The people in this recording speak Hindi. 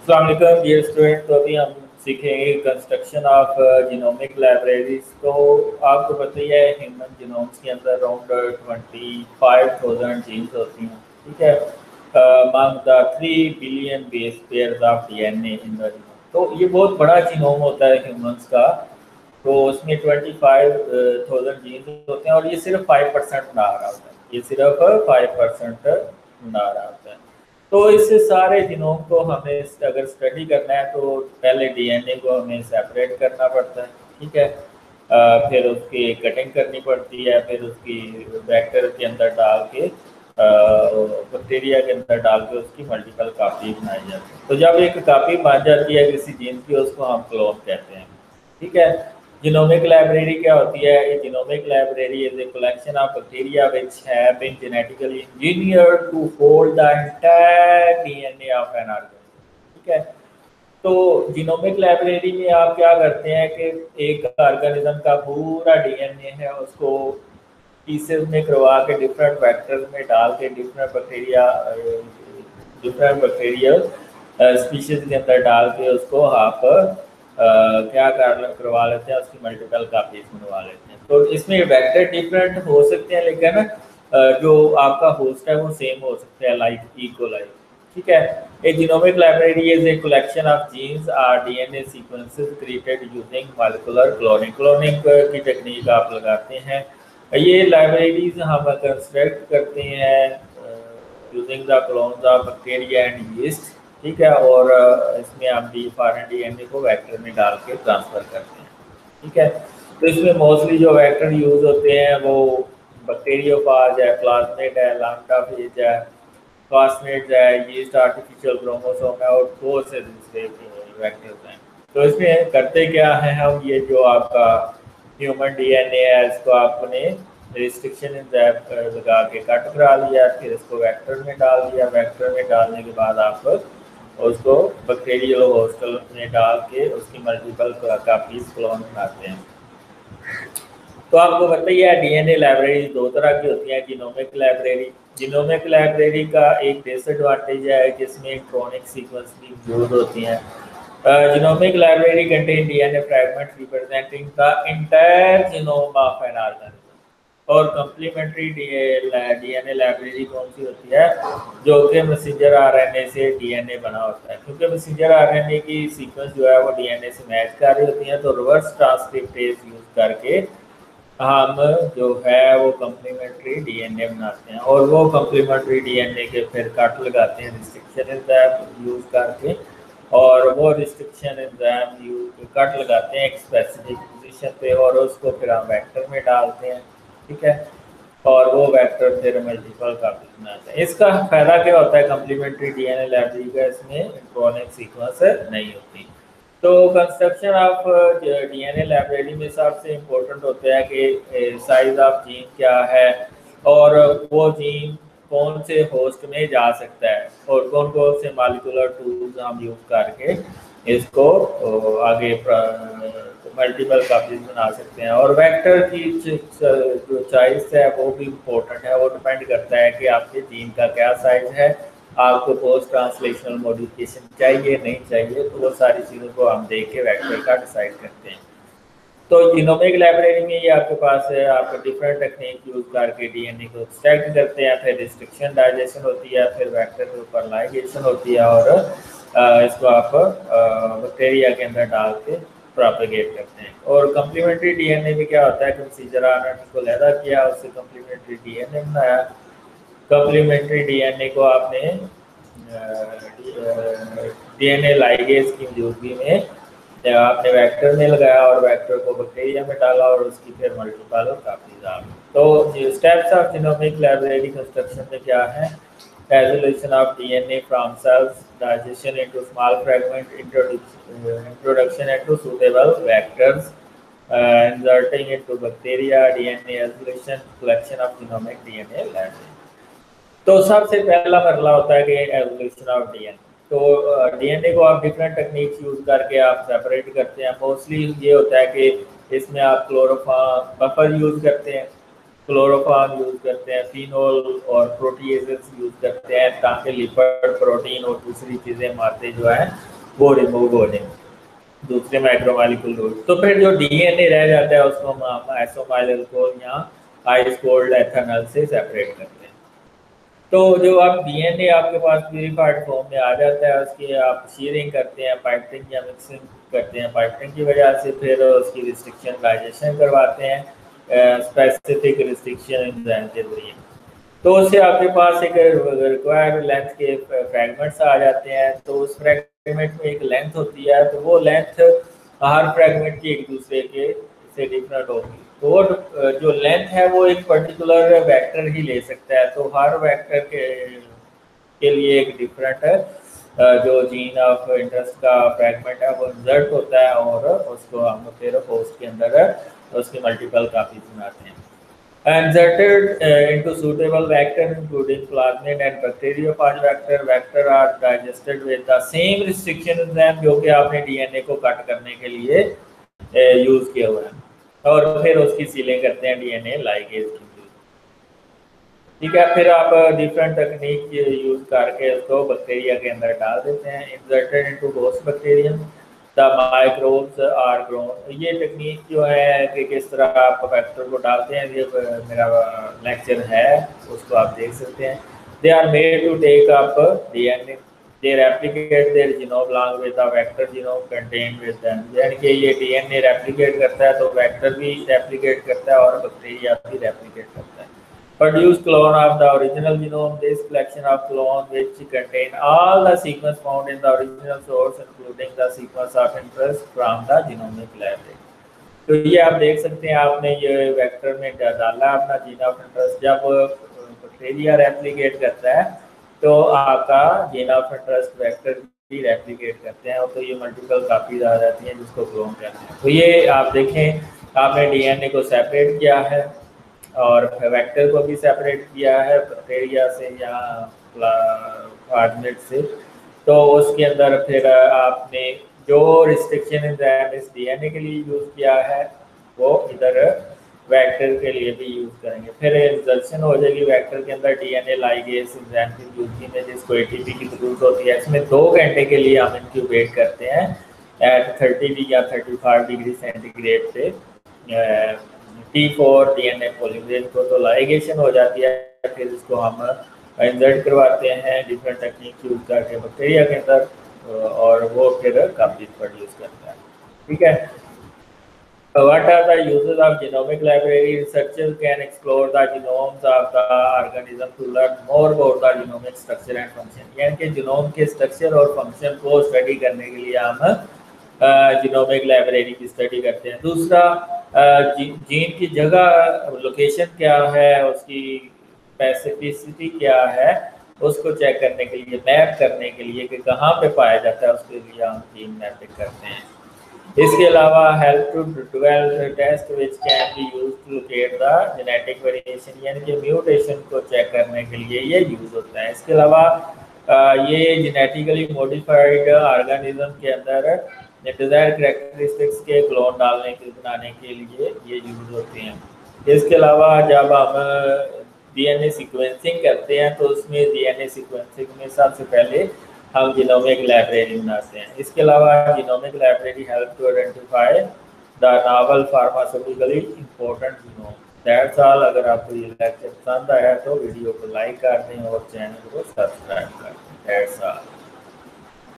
अस्सलाम वालेकुम डियर स्टूडेंट। तो अभी हम सीखेंगे कंस्ट्रक्शन ऑफ जीनोमिक लाइब्रेरीज। तो आपको पता ही है ह्यूमन जीनोम्स के अंदर अराउंड 25,000 जीन्स होती हैं, ठीक है। Among the 3 billion base pairs of DNA in the genome. तो ये बहुत बड़ा जीनोम होता है ह्यूमंस का। तो उसमें 25,000 जीन्स होते हैं और ये सिर्फ 5% बना रहा होता है। ये सिर्फ 5% बना रहा होता है। तो इस सारे जीनोम को हमें अगर स्टडी करना है तो पहले डीएनए को हमें सेपरेट करना पड़ता है, ठीक है। फिर उसकी कटिंग करनी पड़ती है, फिर उसकी वेक्टर के अंदर डाल के बैक्टीरिया के अंदर डाल के उसकी मल्टीपल कापी बनाई जाती है। तो जब एक कापी बन जाती है किसी जीन की, उसको हम क्लोन कहते हैं, ठीक है। जीनोमिक लाइब्रेरी क्या होती है? ये genomic library is a collection of bacteria which have been genetically engineered to hold the entire DNA of an organism, ठीक है। तो जीनोमिक लाइब्रेरी में आप क्या करते हैं कि एक ऑर्गेनिज्म का पूरा डीएनए है उसको पीसेस में करवा के डिफरेंट वेक्टर्स में डाल के डिफरेंट बैक्टीरियल स्पीशीज के अंदर डाल के उसको आप क्या करवा लेते हैं, उसकी मल्टीपल कापीज बनवा लेते हैं। तो इसमें वेक्टर डिफरेंट हो सकते हैं, लेकिन जो आपका होस्ट है वो सेम हो सकता है, लाइक इक्वल, ठीक है। A genomic library is a collection of genes और DNA sequences created using molecular cloning. Cloning की टेक्निक आप लगाते हैं। ये लाइब्रेरीज हम कंस्ट्रक्ट करते हैं using the clones of bacteria and yeast, ठीक है। और इसमें हम फॉरेन डीएनए को वेक्टर में डाल के ट्रांसफर करते हैं, ठीक है। तो इसमें मोस्टली जो वेक्टर यूज होते हैं वो बैक्टीरियोफाज है, प्लाज्मिड है, लैम्डा फेज है, प्लास्मिड्स है, यीस्ट आर्टिफिशियल क्रोमोसोम है और बहुत से दूसरे वेक्टर्स हैं। तो इसमें करते क्या है हम, ये जो आपका ह्यूमन डीएनए है इसको आपने रिस्ट्रिक्शन लगा के कट करा लिया, फिर इसको वेक्टर में डाल दिया। वेक्टर में डालने के बाद आप उसको बैक्टीरियल होस्टल में डाल के उसकी मल्टीपल कापीज क्लोन बनाते हैं। तो आपको बताइए डीएनए लाइब्रेरी दो तरह की होती है। जीनोमिक लाइब्रेरी का एक डिसएडवांटेज है कि इसमें क्रोनिक सीक्वेंस भी यूज होती हैं। Genomic library contain DNA fragment representing the entire genome of an organism. और कम्प्लीमेंट्री डीएनए लाइब्रेरी कौन सी होती है? जो कि मैसेंजर आरएनए से डीएनए बना होता है। क्योंकि मैसेंजर आरएनए की सीक्वेंस जो है वो डीएनए से मैच कर रही होती है, तो रिवर्स ट्रांसक्रिप्टेज यूज करके हम जो है वो कम्प्लीमेंट्री डीएनए बनाते हैं। और वो कम्प्लीमेंट्री डीएनए के फिर कट लगाते हैं रिस्ट्रिक्शन एंजाइम यूज करके, और वो रिस्ट्रिक्शन एंजाइम कट लगाते हैं एक स्पेसिफिक पोजीशन पे, और उसको फिर हम वेक्टर में डालते हैं, ठीक है। और वो वेक्टर फिर मल्टीपल कापी बनाते हैं। इसका फायदा क्या होता है कम्प्लीमेंट्री डीएनए लाइब्रेरी का? इसमें क्रोनिक सीक्वेंस नहीं होती। तो कंस्ट्रक्शन ऑफ डीएनए लाइब्रेरी में सबसे इम्पोर्टेंट होता है कि साइज ऑफ जीन क्या है, और वो जीन कौन से होस्ट में जा सकता है, और कौन कौन से मॉलिक्यूलर टूल्स हम यूज करके इसको आगे मल्टीपल कापीज बना सकते हैं। और वेक्टर की जो चॉइस है वो भी इम्पोर्टेंट है। वो डिपेंड करता है कि आपके जीन का क्या साइज है, आपको पोस्ट ट्रांसलेशनल मॉडिफिकेशन चाहिए नहीं चाहिए, तो वो सारी चीज़ों को हम देख के वेक्टर का डिसाइड करते हैं। तो जीनोमिक लाइब्रेरी में ये आपके पास है, आप डिफरेंट टेक्निक यूज करके डीएनए को एक्सट्रैक्ट करते हैं, फिर रिस्ट्रिक्शन डाइजेशन होती है, फिर वेक्टर के ऊपर लाइगेशन होती है, और इसको आप बैक्टीरिया के अंदर डाल के प्रोपेगेट करते हैं। और कम्प्लीमेंट्री डीएनए में क्या होता है कि मैसेंजर आरएनए को लैदा किया, उससे कम्प्लीमेंट्री डीएनए बनाया। कम्प्लीमेंट्री डीएनए को आपने डीएनए लाइगेज की मौजूदगी में आपने वेक्टर में लगाया, और वेक्टर को बैक्टीरिया में डाला, और उसकी फिर मल्टीपल कापीज आ गई। तो steps of genomic library construction में क्या है? Isolation of DNA from cells, digestion into small fragment, introduction into suitable vectors, inserting into bacteria, DNA isolation, collection of genomic DNA library. तो सबसे पहला मरला होता है कि एवोल्यूशन ऑफ डीएनए। तो डीएनए को आप डिफरेंट टेक्निक्स यूज करके आप सेपरेट करते हैं। मोस्टली ये होता है कि इसमें आप क्लोरोफॉर्म बफर यूज करते हैं, क्लोरोफॉर्म यूज करते हैं, फिनोल और प्रोटीएजेस यूज करते हैं, ताकि लिपिड, प्रोटीन और दूसरी चीज़ें मादे जो है वो रिमूव हो जाए दूसरे माइक्रोमॉलिक्यूल रूट। तो फिर जो डीएनए रह जाता है उसको हम आइसोमाइल को या आइस कोल्ड एथेनॉल से सेपरेट करते हैं। तो जो आप डीएनए आपके पास प्यूरिफाइड फॉर्म में आ जाता है, उसकी आप शीयरिंग करते हैं, पाइपरिंग या मिक्सिंग करते हैं। पाइपरिंग की वजह से फिर उसकी रिस्ट्रिक्शन डाइजेशन करवाते हैं स्पेसिफिक रिस्ट्रिक्शन एंजाइम के जरिए। तो उससे आपके पास एक रिक्वायर्ड लेंथ के फ्रेगमेंट्स आ जाते हैं। तो उस फ्रेगमेंट में एक लेंथ होती है, तो वो लेंथ हर फ्रेगमेंट की एक दूसरे के से डिफरेंट होगी। तो वो जो लेंथ है वो एक पर्टिकुलर वेक्टर ही ले सकता है। तो हर वेक्टर के लिए एक डिफरेंट जो जीन ऑफ इंटरेस्ट का फ्रेगमेंट है वो इंसर्ट होता है, और उसको हम फिर होस्ट के अंदर उसकी मल्टीपल कापीज बनाते हैं। Inserted into suitable vector including plasmid and bacteriophage vector are digested with the same restriction enzyme जो कि आपने डीएनए को कट करने के लिए यूज किया हुआ है, और फिर उसकी सीलिंग करते हैं डीएनए लाइगेज की। ठीक है, फिर आप डिफरेंट तकनीक यूज करके उसको बैक्टीरिया के अंदर डाल देते हैं। Inserted into host bacterium the microbes are grown. ये टेक्निक जो है कि किस तरह आप फैक्टर को डालते हैं, ये मेरा लेक्चर है, उसको आप देख सकते हैं। They are made to take up DNA, they replicate their genome along with the vector genome contained with them। यानी कि ये डीएनए रेप्लिकेट करता है तो वेक्टर भी रेप्लिकेट करता है और बैक्टीरिया भी रेप्लिकेट करता है। Produce clone of the original genome. This collection of clones which contain all the sequence found in the original source, including the sequence of interest from the genomic library। तो ये आप देख सकते हैं, आपने ये वेक्टर में डाला अपना जीन ऑफ इंटरेस्ट। जब बैक्टीरिया रेप्लिकेट करता है तो आपका जीन ऑफ इंटरेस्ट वेक्टर भी रेप्लिकेट करते हैं, और तो ये मल्टीपल कापीज आ जाती हैं जिसको क्लोन कहते हैं। तो ये आप देखें, आपने डीएनए को सेपरेट किया है और वेक्टर को भी सेपरेट किया है बैक्टीरिया से या प्लाज्मिड से। तो उसके अंदर फिर आपने जो रिस्ट्रिक्शन एंजाइम इस डीएनए के लिए यूज़ किया है वो इधर वेक्टर के लिए भी यूज़ करेंगे। फिर इंसर्शन हो जाएगी वेक्टर के अंदर डीएनए लाइगेज एंजाइम की यूज में, जिसको एटीपी की जरूरत होती है। इसमें 2 घंटे के लिए हम इंक्यूबेट करते हैं एट 30 या 35 डिग्री सेंटीग्रेड पे। T4 डीएनए पॉलीमरेज को तो लाइगेशन हो जाती है, फिर इसको हम इंसर्ट करवाते हैं डिफरेंट टेक्निक यूज करके बैक्टीरिया के अंदर, और वो फिर कापीज प्रोड्यूस करता है। ठीक है, what are the uses of genomic library? Researchers can explore the genomes of the organism to learn more about the genomic structure and function। यानी कि जीनोम के स्ट्रक्चर और फंक्शन को स्टडी करने के लिए हम जीनोमिक लाइब्रेरी की स्टडी करते हैं। दूसरा, जीन की जगह लोकेशन क्या है, उसकी स्पेसिफिसिटी क्या है, उसको चेक करने के लिए, मैप करने के लिए कि कहाँ पे पाया जाता है, उसके लिए हम जीन मैपिंग करते हैं। इसके अलावा help to develop test which can be use to locate the genetic variation, यानी कि म्यूटेशन को चेक करने के लिए ये यूज होता है। इसके अलावा ये जेनेटिकली मॉडिफाइड ऑर्गेनिज्म के अंदर डिजायर कैरेक्टरिस्टिक्स के क्लोन बनाने के लिए ये यूज होते हैं। इसके अलावा जब हम डीएनए सीक्वेंसिंग करते हैं तो उसमें डीएनए सीक्वेंसिंग में सबसे पहले हम जीनोमिक लाइब्रेरी बनाते हैं। इसके अलावा genomic library help to identify the novel pharmaceutically important genome. That's all. अगर आपको ये लेक्चर पसंद आया तो वीडियो को लाइक कर दें और चैनल को सब्सक्राइब करें।